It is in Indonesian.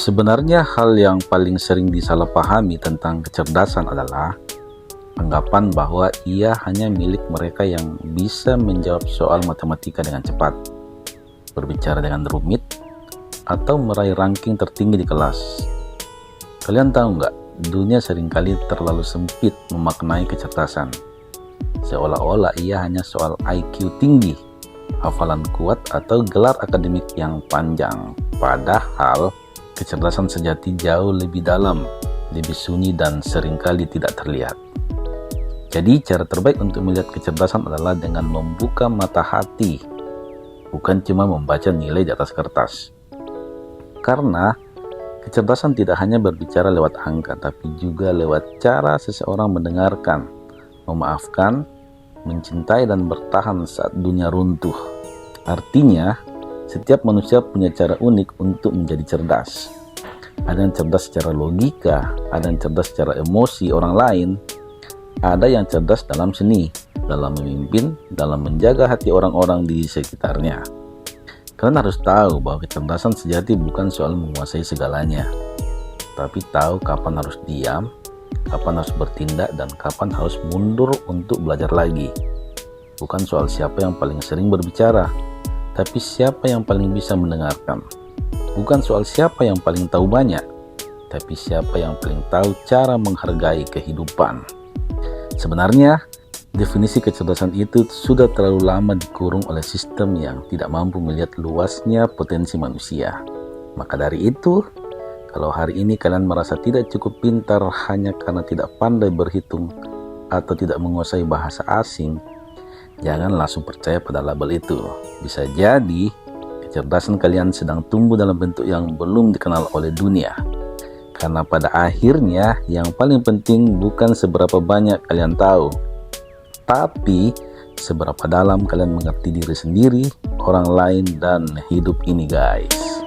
Sebenarnya hal yang paling sering disalahpahami tentang kecerdasan adalah anggapan bahwa ia hanya milik mereka yang bisa menjawab soal matematika dengan cepat, berbicara dengan rumit, atau meraih ranking tertinggi di kelas. Kalian tahu nggak, dunia seringkali terlalu sempit memaknai kecerdasan, seolah-olah ia hanya soal IQ tinggi, hafalan kuat, atau gelar akademik yang panjang. Padahal kecerdasan sejati jauh lebih dalam, lebih sunyi, dan seringkali tidak terlihat. Jadi cara terbaik untuk melihat kecerdasan adalah dengan membuka mata hati, bukan cuma membaca nilai di atas kertas. Karena kecerdasan tidak hanya berbicara lewat angka, tapi juga lewat cara seseorang mendengarkan, memaafkan, mencintai, dan bertahan saat dunia runtuh. Artinya, setiap manusia punya cara unik untuk menjadi cerdas. Ada yang cerdas secara logika, ada yang cerdas secara emosi orang lain, ada yang cerdas dalam seni, dalam memimpin, dalam menjaga hati orang-orang di sekitarnya. Kalian harus tahu bahwa kecerdasan sejati bukan soal menguasai segalanya, tapi tahu kapan harus diam, kapan harus bertindak, dan kapan harus mundur untuk belajar lagi. Bukan soal siapa yang paling sering berbicara, tapi siapa yang paling bisa mendengarkan. Bukan soal siapa yang paling tahu banyak, tapi siapa yang paling tahu cara menghargai kehidupan. Sebenarnya, definisi kecerdasan itu sudah terlalu lama dikurung oleh sistem yang tidak mampu melihat luasnya potensi manusia. Maka dari itu, kalau hari ini kalian merasa tidak cukup pintar hanya karena tidak pandai berhitung atau tidak menguasai bahasa asing, jangan langsung percaya pada label itu. Bisa jadi kecerdasan kalian sedang tumbuh dalam bentuk yang belum dikenal oleh dunia. Karena pada akhirnya yang paling penting bukan seberapa banyak kalian tahu, tapi seberapa dalam kalian mengerti diri sendiri, orang lain, dan hidup ini, guys.